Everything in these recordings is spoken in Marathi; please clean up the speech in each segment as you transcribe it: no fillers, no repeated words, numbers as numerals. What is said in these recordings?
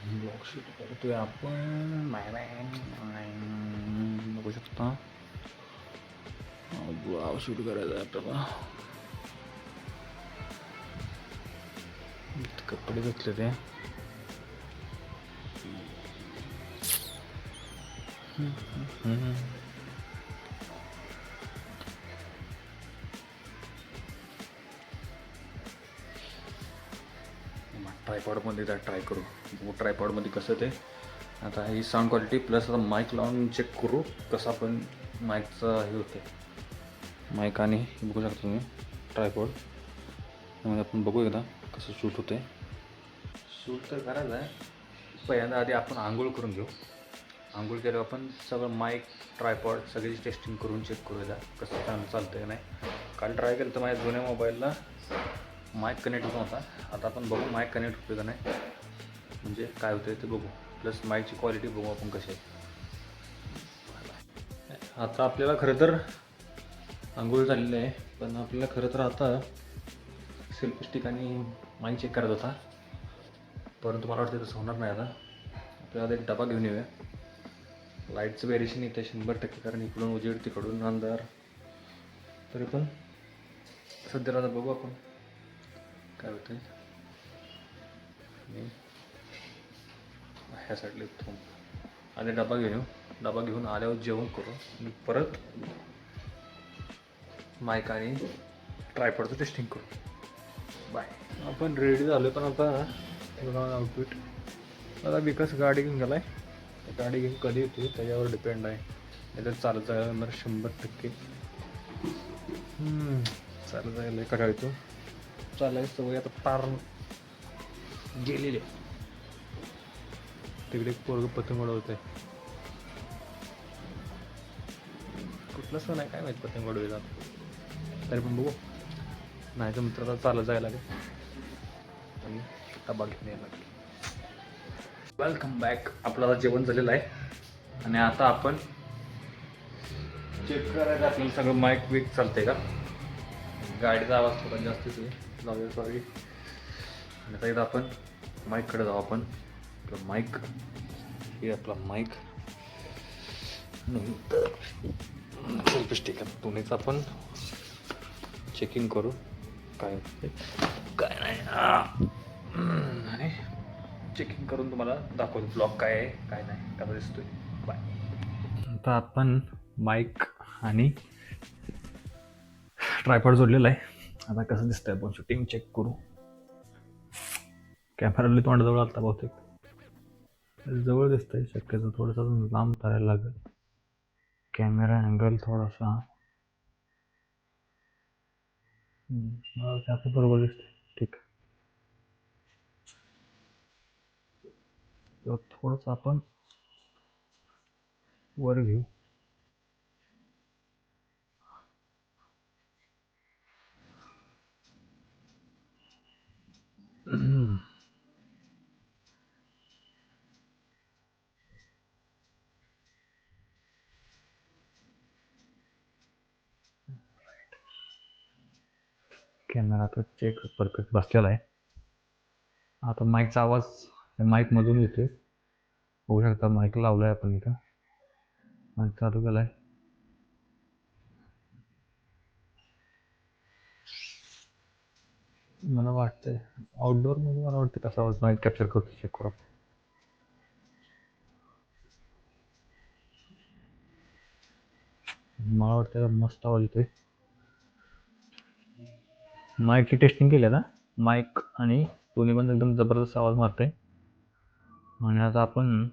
ब्लॉग शूट करतोय आपण. बघू शकता ब्लॉग शूट करायचा आपल्याला. कपडे घेतले ते ट्रायपॉडमध्ये ट्राय करू. ट्रायपॉडमध्ये कसं ते आता ही साऊंड क्वालिटी प्लस आता माईक लावून चेक करू कसं आपण माईकचं हे होते. माईक आणि बघू शकता तुम्ही ट्रायपॉड त्यामध्ये आपण बघू एकदा कसं शूट होते. शूट तर करायचं आहे. पहिल्यांदा आधी आपण आंघोळ करून घेऊ. आंघोळ केल्यावर आपण सगळं माईक ट्रायपॉड सगळी टेस्टिंग करून चेक करूया कसं चालतं का नाही. काल ट्राय केलं तर माझ्या जुन्या मोबाईलला माईक कनेक्ट होत नव्हता. आता आपण बघू माईक कनेक्ट होते का नाही, म्हणजे काय होतं ते बघू. प्लस माईकची क्वालिटी बघू आपण कशी आहे. आता आपल्याला खरं तर आंघोळ झालेलं आहे, पण आपल्याला खरं तर आता सेल्फी स्टिक आणि माईक चेक करायचा होता, परंतु मला वाटतं तसं होणार नाही. आता आपल्याला एक डबा घेऊन येऊया. लाईटचं वेरिएशन येते 100%, कारण इकडून उजेड तिकडून अंधार. तरी पण सध्याला आता बघू आपण काय होतं. ह्या साईडला इथून आधी डबा घेऊन येऊ. डबा घेऊन आल्यावर जेवण करू आणि परत माईक आणि ट्रायपॉडचं टेस्टिंग करू. बाय. आपण रेडी झालो, पण आता आउटफिट आता विकास गाडी घेऊन गेला आहे. गाडी घेऊन कधी येते त्याच्यावर डिपेंड आहे. नाही तर चालत जायला येणार 100%. चालत जायला कटा येतो. चालायची सवय आता पार गेलेली आहे. तिकडे पोरग पतंग उडवत आहे. कुठलं सण आहे काय माहीत पतंग उडवायचा. तरी पण बघू. नाही तर मित्र आता चालत जायला लागेल आणि डबा घेऊन यायला लागेल. Welcome back. आपलं आता जेवण झालेलं आहे आणि आता आपण चेक करायचं आपल्याला सगळं माईक वीक चालतंय का. गाडीचा आवाज थोडा जास्त येतो लावूया सॉरी. आणि आता एकदा आपण माईककडे जाऊ. आपण आपलं माईक हे आपला माईक नंतर सेल्फी स्टिक दोन्हीच आपण चेकिंग करू काय होते काय नाही. आणि चेकिंग करून तुम्हाला दाखवतो ब्लॉग काय आहे काय नाही काय दिसतोय. बाय. आता आपण माईक आणि ट्रायपॉड जोडलेला आहे. आता कसं दिसतंय आपण शूटिंग चेक करू. कॅमेराला तोंडाजवळ आता बहुतेक जवळ दिसतंय. शक्यतो थोडंसं लांब करायला लागेल. कॅमेरा अँगल थोडासा आता बरोबर दिसतंय. ठीक आहे. थोडंसं आपण वर घेऊ. कॅमेरा तर चेक परफेक्ट बसलेला आहे. आता माईकचा आवाज माईकमधून येतोय. बघू शकता माईक लावलाय आपण इथं. माईक चालू केलाय. मला वाटतंय आउटडोअरमध्ये मला वाटतं कसा आवाज माईक कॅप्चर करतो चेक करू. मला वाटतं मस्त आवाज येतोय. माईकची टेस्टिंग केली ना, माईक आणि दोन्ही पण एकदम जबरदस्त आवाज मारतोय. आणि आता आपण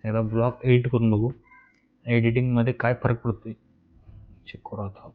एकदा ब्लॉग एडिट करून बघू एडिटिंगमध्ये काय फरक पडतोय चेक करू आता.